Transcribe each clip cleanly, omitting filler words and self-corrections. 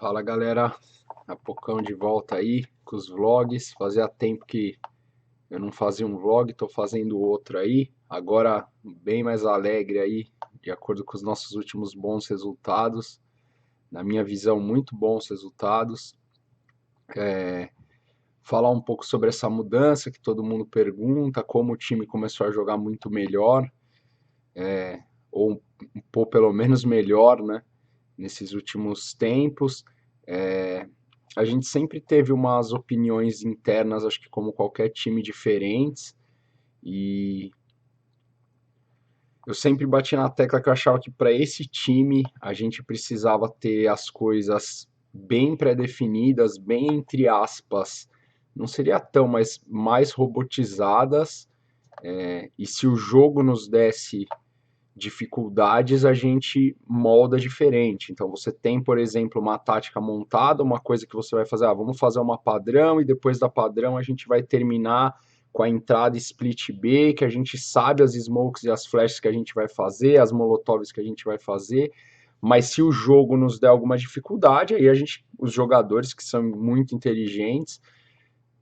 Fala galera, há poucão de volta aí com os vlogs. Fazia tempo que eu não fazia um vlog, tô fazendo outro aí. Agora bem mais alegre aí, de acordo com os nossos últimos bons resultados. Na minha visão, muito bons resultados. Falar um pouco sobre essa mudança que todo mundo pergunta, como o time começou a jogar muito melhor, ou pelo menos melhor, né, nesses últimos tempos. É, a gente sempre teve umas opiniões internas, acho que como qualquer time, diferentes, e eu sempre bati na tecla que eu achava que para esse time a gente precisava ter as coisas bem pré-definidas, bem entre aspas, não seria tão, mas mais robotizadas, e se o jogo nos desse dificuldades, a gente molda diferente. Então você tem, por exemplo, uma tática montada, uma coisa que você vai fazer, vamos fazer uma padrão e depois da padrão a gente vai terminar com a entrada split B, que a gente sabe as smokes e as flashes que a gente vai fazer, as molotovs que a gente vai fazer, mas se o jogo nos der alguma dificuldade, aí a gente, os jogadores que são muito inteligentes,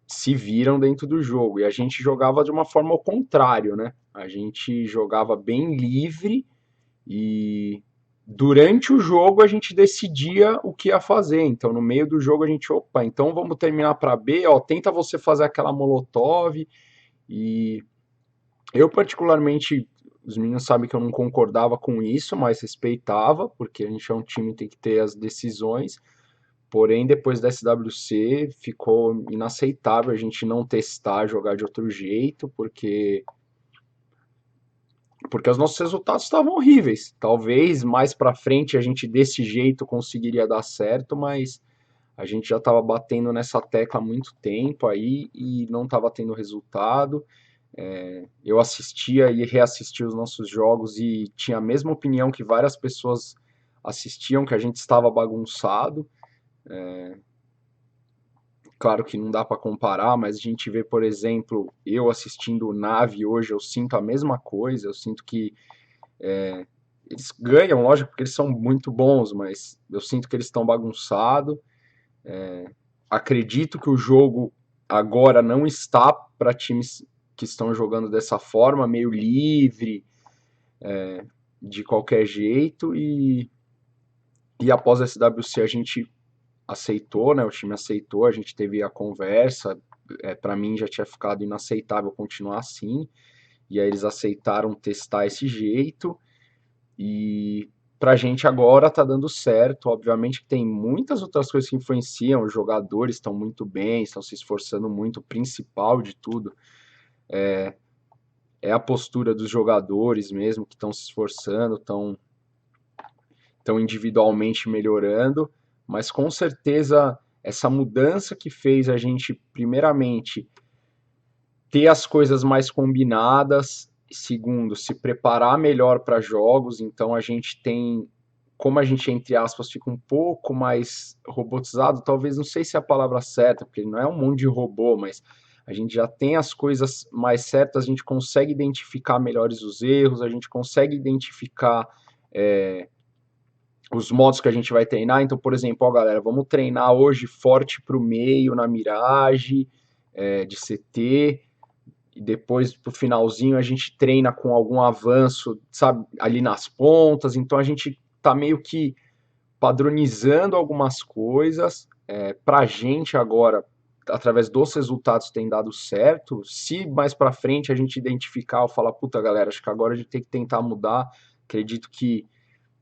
se viram dentro do jogo. E a gente jogava de uma forma ao contrário, né? A gente jogava bem livre e durante o jogo a gente decidia o que ia fazer. Então, no meio do jogo a gente, opa, então vamos terminar para B, ó, tenta você fazer aquela molotov. E eu particularmente, os meninos sabem que eu não concordava com isso, mas respeitava, porque a gente é um time, tem que ter as decisões. Porém, depois da SWC ficou inaceitável a gente não testar, jogar de outro jeito, porque os nossos resultados estavam horríveis. Talvez mais para frente a gente desse jeito conseguiria dar certo, mas a gente já estava batendo nessa tecla há muito tempo aí e não estava tendo resultado. Eu assistia e reassistia os nossos jogos e tinha a mesma opinião que várias pessoas assistiam, que a gente estava bagunçado. Claro que não dá para comparar, mas a gente vê, por exemplo, eu assistindo o Nave hoje, eu sinto a mesma coisa, eu sinto que eles ganham, lógico, porque eles são muito bons, mas eu sinto que eles estão bagunçados. Acredito que o jogo agora não está para times que estão jogando dessa forma, meio livre, de qualquer jeito, e após a SWC a gente aceitou, né? O time aceitou, a gente teve a conversa. Para mim já tinha ficado inaceitável continuar assim, e aí eles aceitaram testar esse jeito. E pra gente agora tá dando certo. Obviamente que tem muitas outras coisas que influenciam. Os jogadores estão muito bem, estão se esforçando muito. O principal de tudo é a postura dos jogadores mesmo, que estão se esforçando, estão individualmente melhorando. Mas com certeza essa mudança que fez a gente, primeiramente, ter as coisas mais combinadas. Segundo, se preparar melhor para jogos. Então a gente tem, como a gente, entre aspas, fica um pouco mais robotizado, talvez não sei se é a palavra certa, porque não é um monte de robô, mas a gente já tem as coisas mais certas, a gente consegue identificar melhores os erros, a gente consegue identificar é, os modos que a gente vai treinar. Então, por exemplo, ó, galera, vamos treinar hoje forte para o meio na miragem de CT, e depois pro finalzinho a gente treina com algum avanço, sabe, ali nas pontas. Então a gente tá meio que padronizando algumas coisas. Pra gente agora, através dos resultados, tem dado certo. Se mais pra frente a gente identificar ou falar, puta galera, acho que agora a gente tem que tentar mudar, acredito que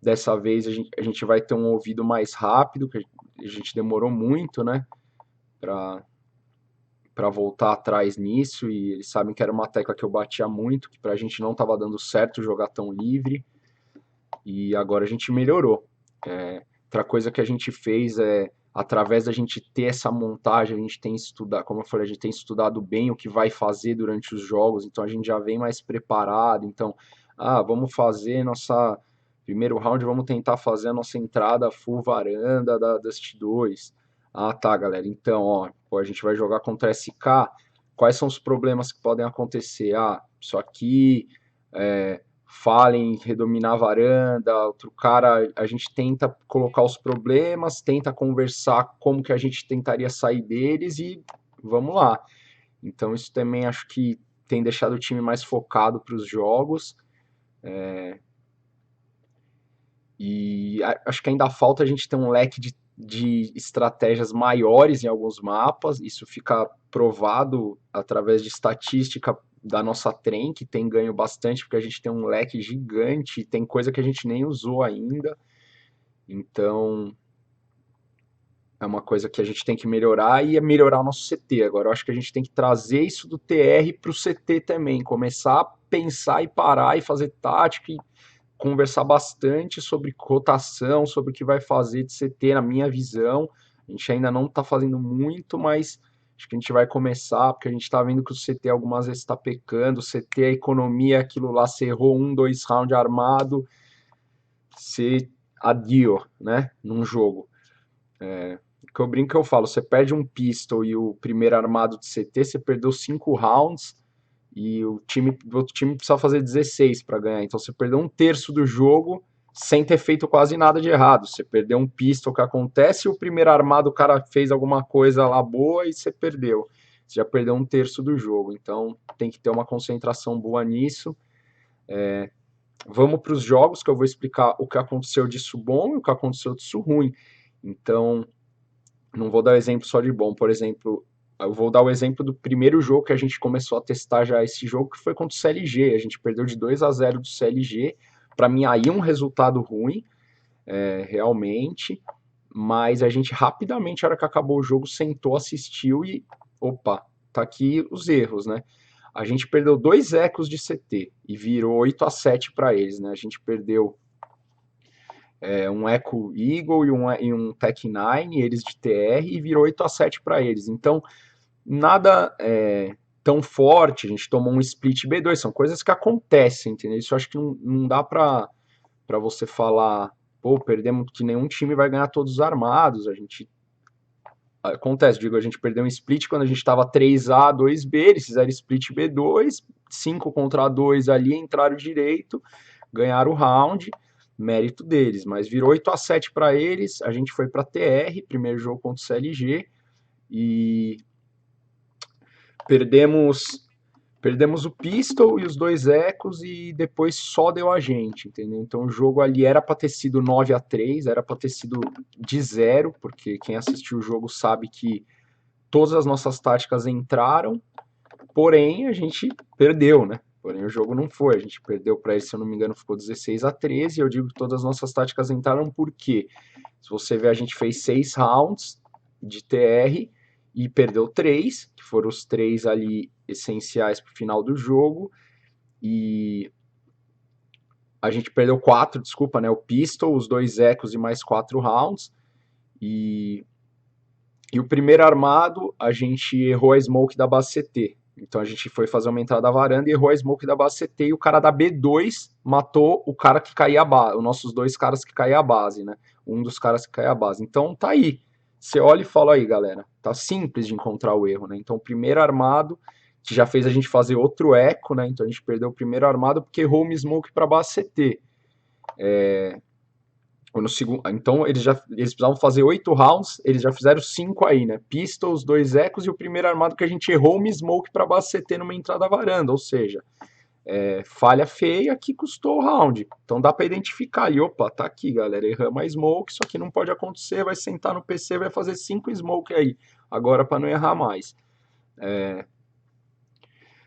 dessa vez a gente vai ter um ouvido mais rápido, que a gente demorou muito, né, pra, para voltar atrás nisso, e eles sabem que era uma tecla que eu batia muito, que pra gente não estava dando certo jogar tão livre, e agora a gente melhorou. Outra coisa que a gente fez através da gente ter essa montagem, a gente tem estudado, como eu falei, a gente tem estudado bem o que vai fazer durante os jogos, então a gente já vem mais preparado. Então, vamos fazer nossa primeiro round, vamos tentar fazer a nossa entrada full varanda da Dust 2. Tá, galera, então, ó, pô, a gente vai jogar contra SK, quais são os problemas que podem acontecer? Isso aqui, fala em redominar a varanda, outro cara, a gente tenta colocar os problemas, tenta conversar como que a gente tentaria sair deles e vamos lá. Então isso também acho que tem deixado o time mais focado para os jogos. E acho que ainda falta a gente ter um leque de estratégias maiores em alguns mapas. Isso fica provado através de estatística da nossa trem, que tem ganho bastante, porque a gente tem um leque gigante, tem coisa que a gente nem usou ainda. Então, é uma coisa que a gente tem que melhorar e é melhorar o nosso CT. Agora, eu acho que a gente tem que trazer isso do TR para o CT também, começar a pensar e parar e fazer tática e conversar bastante sobre rotação, sobre o que vai fazer de CT, na minha visão. A gente ainda não está fazendo muito, mas acho que a gente vai começar, porque a gente está vendo que o CT algumas vezes está pecando. O CT, a economia, aquilo lá, você errou 2 rounds armado, você adio, né, num jogo. Que eu brinco que eu falo, você perde um pistol e o primeiro armado de CT, você perdeu 5 rounds e o outro time precisa fazer 16 para ganhar. Então você perdeu um terço do jogo sem ter feito quase nada de errado. Você perdeu um pistol que acontece e o primeiro armado o cara fez alguma coisa lá boa e você perdeu. Você já perdeu um terço do jogo. Então tem que ter uma concentração boa nisso. Vamos para os jogos que eu vou explicar o que aconteceu disso bom e o que aconteceu disso ruim. Então, não vou dar exemplo só de bom. Por exemplo, eu vou dar o exemplo do primeiro jogo que a gente começou a testar já esse jogo, que foi contra o CLG. A gente perdeu de 2-0 do CLG. Para mim, aí um resultado ruim, realmente. Mas a gente rapidamente, na hora que acabou o jogo, sentou, assistiu e, opa, tá aqui os erros, né? A gente perdeu 2 ecos de CT e virou 8-7 para eles, né? A gente perdeu um Echo Eagle e um Tech 9, eles de TR, e virou 8-7 para eles. Então, nada tão forte, a gente tomou um split B2, são coisas que acontecem, entendeu? Isso eu acho que não dá para você falar, pô, perdemos que nenhum time vai ganhar todos os armados, a gente... Acontece, digo, a gente perdeu um split quando a gente estava 3A, 2B, eles fizeram split B2, 5 contra 2 ali, entraram direito, ganharam o round, mérito deles, mas virou 8-7 para eles, a gente foi para TR, primeiro jogo contra o CLG, e perdemos o pistol e os 2 ecos e depois só deu a gente, entendeu? Então o jogo ali era para ter sido 9-3, era para ter sido de 0, porque quem assistiu o jogo sabe que todas as nossas táticas entraram, porém a gente perdeu, né? Porém o jogo não foi, a gente perdeu para ele, se eu não me engano, ficou 16-13, e eu digo que todas as nossas táticas entraram porque, se você ver, a gente fez 6 rounds de TR e perdeu 3, que foram os 3 ali essenciais para o final do jogo, e a gente perdeu 4, desculpa, né? O pistol, os 2 ecos e mais 4 rounds, e o primeiro armado, a gente errou a smoke da base CT. Então a gente foi fazer uma entrada da varanda e errou a smoke da base CT. E o cara da B2 matou o cara que caía a base. Os nossos 2 caras que caía a base, né? Um dos caras que caía a base. Então tá aí. Você olha e fala aí, galera. Tá simples de encontrar o erro, né? Então o primeiro armado, que já fez a gente fazer outro eco, né? Então a gente perdeu o primeiro armado porque errou uma smoke para base CT. No segundo, então eles precisavam fazer 8 rounds, eles já fizeram 5 aí, né? Pistols, 2 ecos e o primeiro armado que a gente errou uma smoke para base CT numa entrada varanda, ou seja, falha feia que custou o round. Então dá para identificar e opa, tá aqui, galera, erramos a smoke, isso aqui não pode acontecer, vai sentar no PC, vai fazer 5 smoke aí, agora para não errar mais.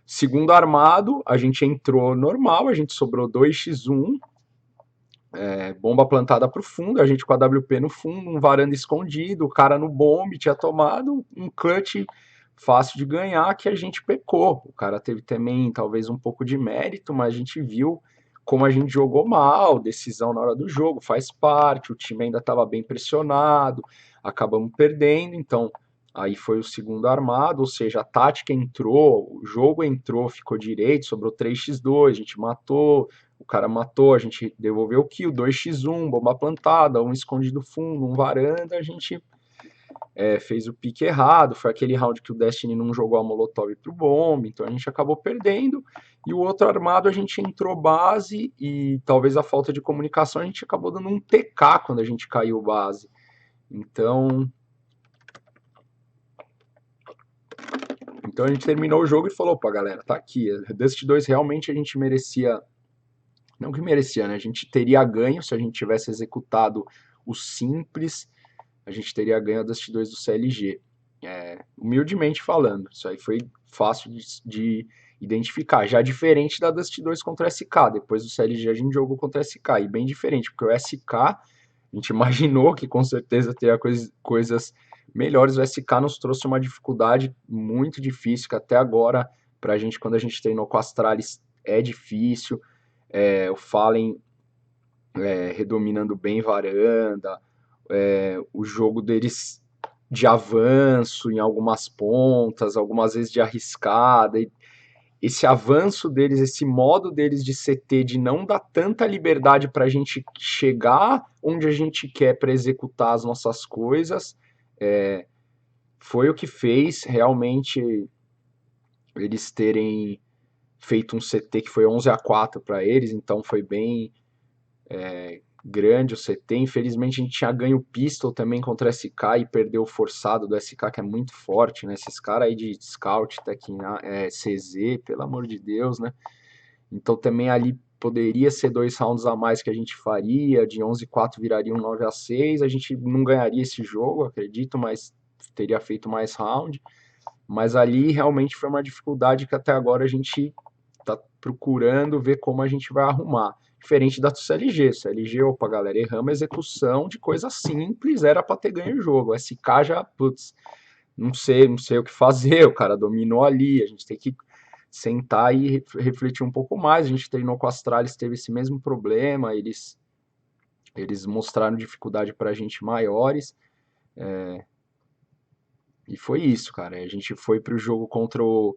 Segundo armado, a gente entrou normal, a gente sobrou 2x1, bomba plantada para o fundo, a gente com a WP no fundo, um varanda escondido, o cara no bombe tinha tomado um clutch fácil de ganhar que a gente pecou. O cara teve também talvez um pouco de mérito, mas a gente viu como a gente jogou mal, decisão na hora do jogo, faz parte, o time ainda estava bem pressionado, acabamos perdendo, então aí foi o segundo armado, ou seja, a tática entrou, o jogo entrou, ficou direito, sobrou 3x2, a gente matou, o cara matou, a gente devolveu o kill, 2x1, bomba plantada, um escondido fundo, um varanda, a gente fez o pique errado, foi aquele round que o Destiny não jogou a Molotov pro bomb, então a gente acabou perdendo, e o outro armado a gente entrou base, e talvez a falta de comunicação a gente acabou dando um TK quando a gente caiu base. Então a gente terminou o jogo e falou, opa galera, tá aqui, Dust 2 realmente a gente merecia, não que merecia, né, a gente teria ganho se a gente tivesse executado o simples, a gente teria ganho a Dust 2 do CLG. Humildemente falando, isso aí foi fácil de identificar. Já diferente da Dust 2 contra o SK, depois do CLG a gente jogou contra o SK, e bem diferente, porque o SK, a gente imaginou que com certeza teria coisas melhores, o SK nos trouxe uma dificuldade muito difícil, que até agora, pra gente, quando a gente treinou com a Astralis, é difícil, o Fallen redominando bem varanda, o jogo deles de avanço em algumas pontas, algumas vezes de arriscada. E esse avanço deles, esse modo deles de CT, de não dar tanta liberdade para a gente chegar onde a gente quer para executar as nossas coisas, foi o que fez realmente eles terem feito um CT que foi 11-4 para eles, então foi bem grande o CT. Infelizmente a gente tinha ganho o Pistol também contra o SK e perdeu o forçado do SK, que é muito forte, né? Esses caras aí de Scout, CZ, pelo amor de Deus, né? Então também ali poderia ser 2 rounds a mais que a gente faria, de 11-4 viraria um 9-6, a gente não ganharia esse jogo, acredito, mas teria feito mais round. Mas ali realmente foi uma dificuldade que até agora a gente tá procurando ver como a gente vai arrumar. Diferente da CLG. CLG, opa, galera, erramos a execução de coisa simples, era para ter ganho o jogo. O SK já, putz, não sei o que fazer, o cara dominou ali, a gente tem que sentar e refletir um pouco mais. A gente treinou com a Astralis, teve esse mesmo problema, eles mostraram dificuldade pra gente maiores, e foi isso, cara. A gente foi pro jogo contra o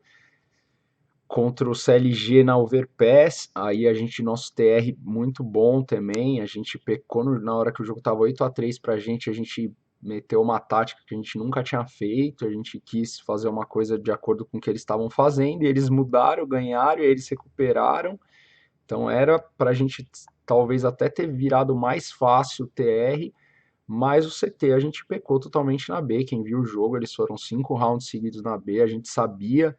CLG na Overpass, aí a gente, nosso TR muito bom também, a gente pecou na hora que o jogo tava 8-3 pra gente, a gente meteu uma tática que a gente nunca tinha feito, a gente quis fazer uma coisa de acordo com o que eles estavam fazendo, e eles mudaram, ganharam, e eles recuperaram, então era pra gente talvez até ter virado mais fácil o TR, mas o CT a gente pecou totalmente na B, quem viu o jogo, eles foram 5 rounds seguidos na B, a gente sabia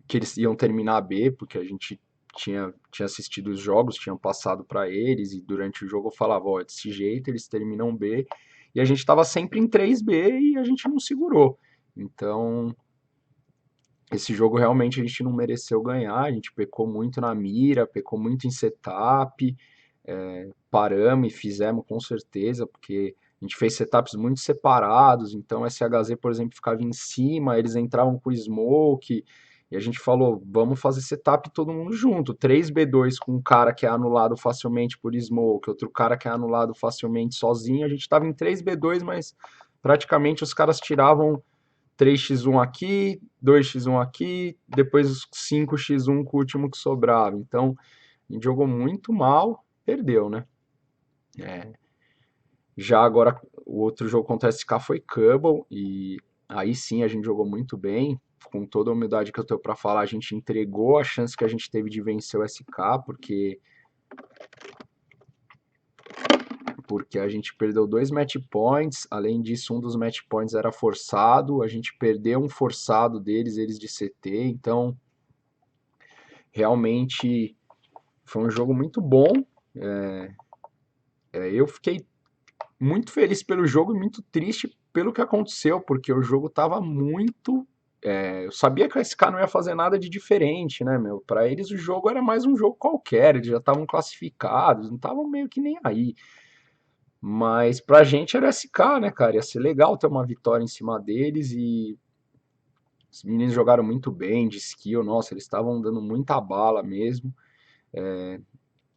que eles iam terminar a B, porque a gente tinha assistido os jogos, tinham passado para eles, e durante o jogo eu falava, ó, desse jeito eles terminam B, e a gente estava sempre em 3B e a gente não segurou. Então, esse jogo realmente a gente não mereceu ganhar, a gente pecou muito na mira, pecou muito em setup, paramos e fizemos com certeza, porque a gente fez setups muito separados, então SHZ, por exemplo, ficava em cima, eles entravam com smoke, e a gente falou, vamos fazer setup todo mundo junto, 3B2 com um cara que é anulado facilmente por smoke, outro cara que é anulado facilmente sozinho, a gente estava em 3B2, mas praticamente os caras tiravam 3x1 aqui, 2x1 aqui, depois os 5x1 com o último que sobrava. Então, a gente jogou muito mal, perdeu, né? Já agora, o outro jogo contra a SK foi Cubble, e aí sim a gente jogou muito bem. Com toda a humildade que eu tenho para falar, a gente entregou a chance que a gente teve de vencer o SK, porque a gente perdeu 2 match points, além disso um dos match points era forçado, a gente perdeu um forçado deles, eles de CT, então realmente foi um jogo muito bom. Eu fiquei muito feliz pelo jogo e muito triste pelo que aconteceu, porque o jogo tava muito. Eu sabia que a SK não ia fazer nada de diferente, né, meu? Pra eles o jogo era mais um jogo qualquer, eles já estavam classificados, não estavam meio que nem aí. Mas pra gente era SK, né, cara? Ia ser legal ter uma vitória em cima deles e os meninos jogaram muito bem de skill, nossa, eles estavam dando muita bala mesmo.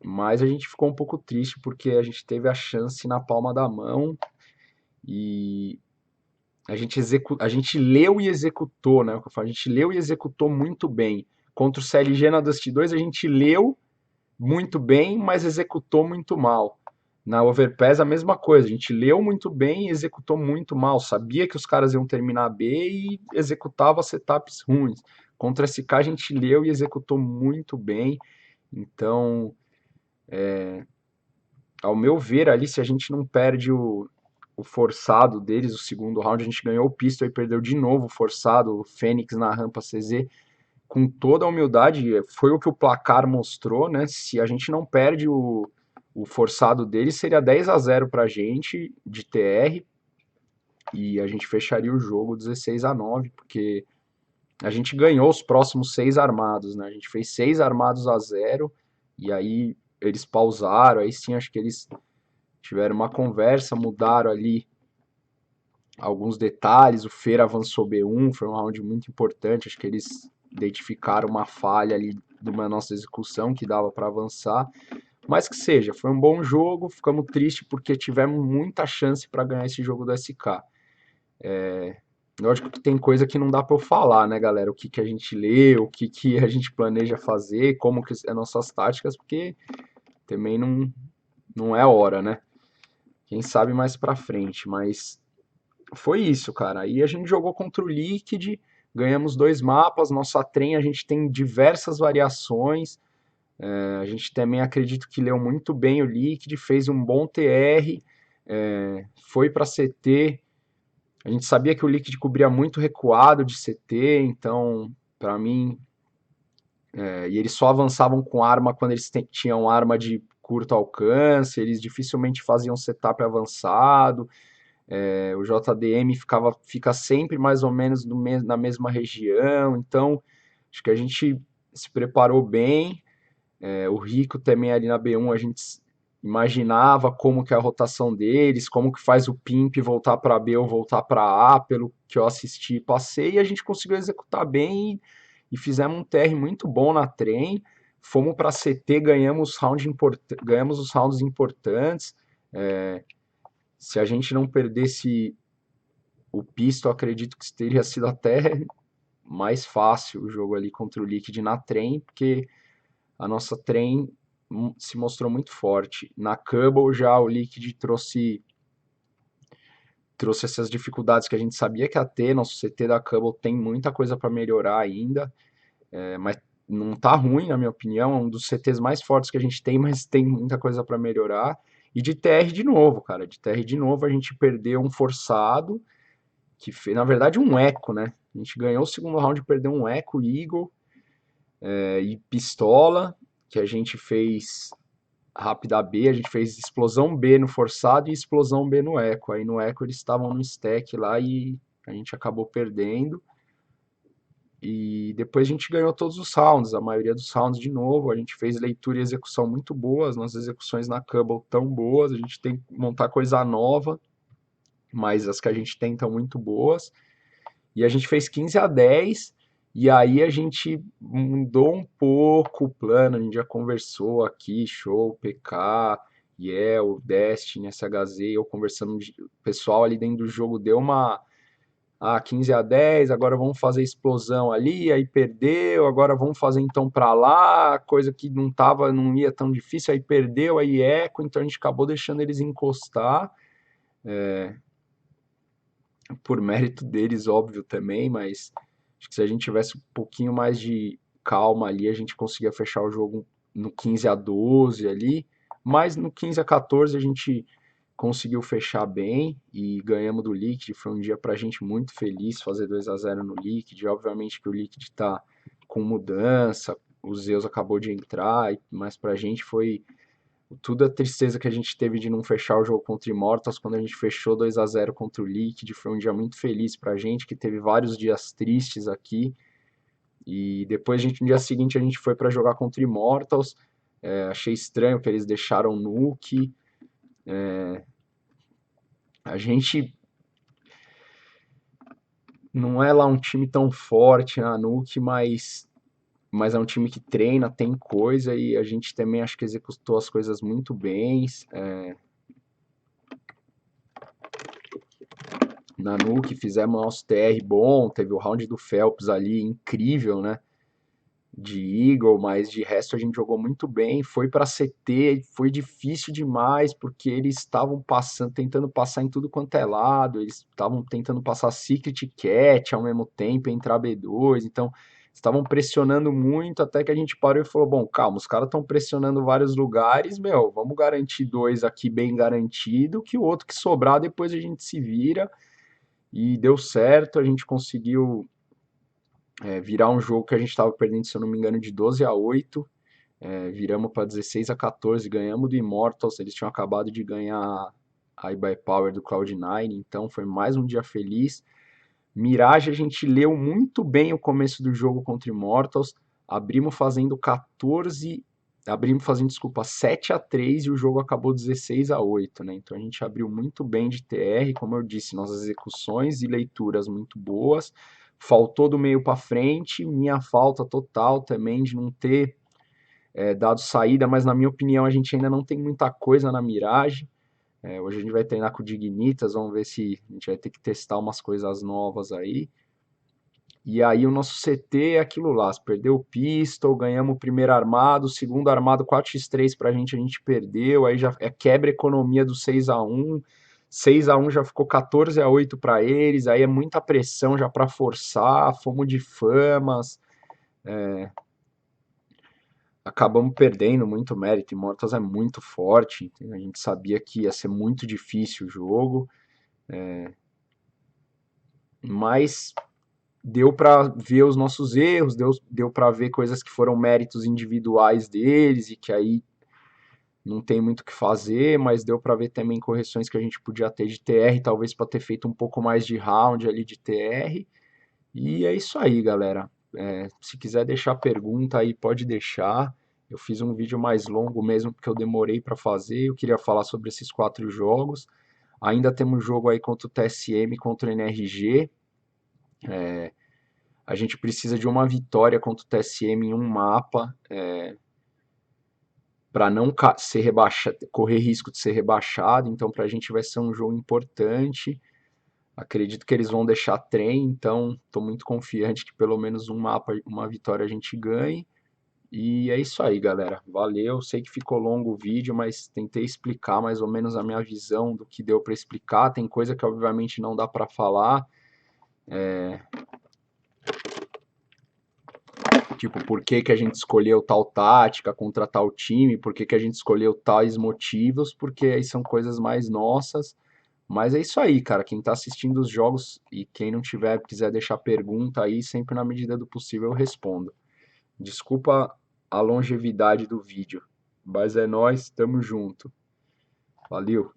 Mas a gente ficou um pouco triste porque a gente teve a chance na palma da mão e a gente leu e executou, né? A gente leu e executou muito bem. Contra o CLG na Dust 2 a gente leu muito bem, mas executou muito mal. Na Overpass a mesma coisa, a gente leu muito bem e executou muito mal, sabia que os caras iam terminar B e executava setups ruins. Contra SK a gente leu e executou muito bem, então, ao meu ver ali, se a gente não perde o forçado deles, o segundo round, a gente ganhou o pistol e perdeu de novo o forçado, o Fênix na rampa CZ, com toda a humildade, foi o que o placar mostrou, né? Se a gente não perde o forçado dele, seria 10-0 pra gente de TR e a gente fecharia o jogo 16-9, porque a gente ganhou os próximos 6 armados, né? A gente fez 6 armados a 0 e aí eles pausaram, aí sim acho que eles tiveram uma conversa, mudaram ali alguns detalhes, o Feira avançou B1, foi um round muito importante, acho que eles identificaram uma falha ali de uma nossa execução que dava para avançar, mas que seja, foi um bom jogo, ficamos tristes porque tivemos muita chance para ganhar esse jogo do SK. Lógico que tem coisa que não dá para eu falar, né, galera, o que, que a gente lê, o que, que a gente planeja fazer, como que é nossas táticas, porque também não é hora, né? Quem sabe mais pra frente, mas foi isso, cara. Aí a gente jogou contra o Liquid, ganhamos 2 mapas. Nossa trem a gente tem diversas variações. A gente também acredito que leu muito bem o Liquid, fez um bom TR, foi para CT. A gente sabia que o Liquid cobria muito recuado de CT, então, para mim, e eles só avançavam com arma quando eles tinham arma de curto alcance, eles dificilmente faziam setup avançado. O JDM fica sempre mais ou menos na mesma região, então acho que a gente se preparou bem. O Rico também ali na B1 a gente imaginava como que é a rotação deles, como que faz o Pimp voltar para B ou voltar para A, pelo que eu assisti e passei, e a gente conseguiu executar bem e fizemos um TR muito bom na trem. Fomos para CT, ganhamos os rounds importantes. Se a gente não perdesse o Pisto, acredito que teria sido até mais fácil o jogo ali contra o Liquid na trem, porque a nossa trem se mostrou muito forte. Na Cubble já o Liquid trouxe essas dificuldades que a gente sabia que ia ter. Nosso CT da Cubble tem muita coisa para melhorar ainda, mas não tá ruim, na minha opinião. É um dos CTs mais fortes que a gente tem, mas tem muita coisa para melhorar. E de TR de novo, cara. De TR de novo a gente perdeu um forçado que fez, na verdade, um eco, né? A gente ganhou o segundo round, perdeu um eco, Eagle e pistola, que a gente fez rápida B, a gente fez explosão B no forçado e explosão B no eco. Aí no eco eles estavam no stack lá e a gente acabou perdendo. E depois a gente ganhou todos os rounds, a maioria dos rounds de novo. A gente fez leitura e execução muito boas, nossas execuções na Cubble tão boas. A gente tem que montar coisa nova, mas as que a gente tem estão muito boas. E a gente fez 15-10, e aí a gente mudou um pouco o plano, a gente já conversou aqui, Show, PK, Yel, Destiny, SHZ, eu conversando, o pessoal ali dentro do jogo deu uma 15-10, agora vamos fazer explosão ali, aí perdeu, agora vamos fazer então para lá, coisa que não ia tão difícil, aí perdeu, aí eco, então a gente acabou deixando eles encostar, por mérito deles, óbvio também, mas acho que se a gente tivesse um pouquinho mais de calma ali, a gente conseguia fechar o jogo no 15-12 ali, mas no 15-14 a gente conseguiu fechar bem e ganhamos do Liquid. Foi um dia pra gente muito feliz fazer 2-0 no Liquid. Obviamente que o Liquid tá com mudança, o Zeus acabou de entrar, mas pra gente foi tudo a tristeza que a gente teve de não fechar o jogo contra Immortals, quando a gente fechou 2-0 contra o Liquid, foi um dia muito feliz pra gente, que teve vários dias tristes aqui, e depois no dia seguinte a gente foi para jogar contra Immortals, achei estranho que eles deixaram Nuke, a gente não é lá um time tão forte na Nuke, mas é um time que treina, tem coisa, e a gente também acho que executou as coisas muito bem, na Nuke, fizemos nosso TR bom, teve o round do Phelps ali, incrível, né? de Eagle, mas de resto a gente jogou muito bem. Foi para CT, foi difícil demais, porque eles estavam passando, tentando passar em tudo quanto é lado, eles estavam tentando passar Secret Cat ao mesmo tempo, entrar B2, então estavam pressionando muito até que a gente parou e falou: bom, calma, os caras estão pressionando vários lugares, meu, vamos garantir dois aqui bem garantido, que o outro que sobrar depois a gente se vira. E deu certo, a gente conseguiu virar um jogo que a gente estava perdendo, se eu não me engano, de 12-8. Viramos para 16-14, ganhamos do Immortals, eles tinham acabado de ganhar a iBuyPower do Cloud9, então foi mais um dia feliz. Mirage, a gente leu muito bem o começo do jogo contra Immortals, abrimos fazendo 14, abrimos fazendo, desculpa, 7-3 e o jogo acabou 16-8, né? Então a gente abriu muito bem de TR, como eu disse, nossas execuções e leituras muito boas. Faltou do meio para frente, minha falta total também de não ter dado saída, mas na minha opinião a gente ainda não tem muita coisa na Mirage. Hoje a gente vai treinar com o Dignitas, vamos ver se a gente vai ter que testar umas coisas novas aí. E aí o nosso CT é aquilo lá, perdeu o pistol, ganhamos o primeiro armado, o segundo armado 4x3 pra gente, a gente perdeu, aí já quebra a economia do 6-1, 6-1 já ficou 14-8 para eles, aí é muita pressão já para forçar, fomos de famas, acabamos perdendo muito mérito. Immortals é muito forte, a gente sabia que ia ser muito difícil o jogo, mas deu para ver os nossos erros, deu para ver coisas que foram méritos individuais deles e que aí não tem muito o que fazer, mas deu para ver também correções que a gente podia ter de TR, talvez para ter feito um pouco mais de round ali de TR. E é isso aí, galera. Se quiser deixar pergunta aí, pode deixar. Eu fiz um vídeo mais longo mesmo, porque eu demorei para fazer. Eu queria falar sobre esses 4 jogos. Ainda temos jogo aí contra o TSM, contra o NRG. A gente precisa de uma vitória contra o TSM em um mapa para não ser rebaixado, correr risco de ser rebaixado. Então, para a gente vai ser um jogo importante. Acredito que eles vão deixar trem, então estou muito confiante que pelo menos um mapa, uma vitória a gente ganhe. E é isso aí, galera. Valeu. Sei que ficou longo o vídeo, mas tentei explicar mais ou menos a minha visão do que deu para explicar. Tem coisa que obviamente não dá para falar, tipo, por que que a gente escolheu tal tática contra tal time, por que que a gente escolheu tais motivos, porque aí são coisas mais nossas. Mas é isso aí, cara. Quem tá assistindo os jogos e quem não tiver, quiser deixar pergunta aí, sempre na medida do possível eu respondo. Desculpa a longevidade do vídeo, mas é nóis, tamo junto. Valeu!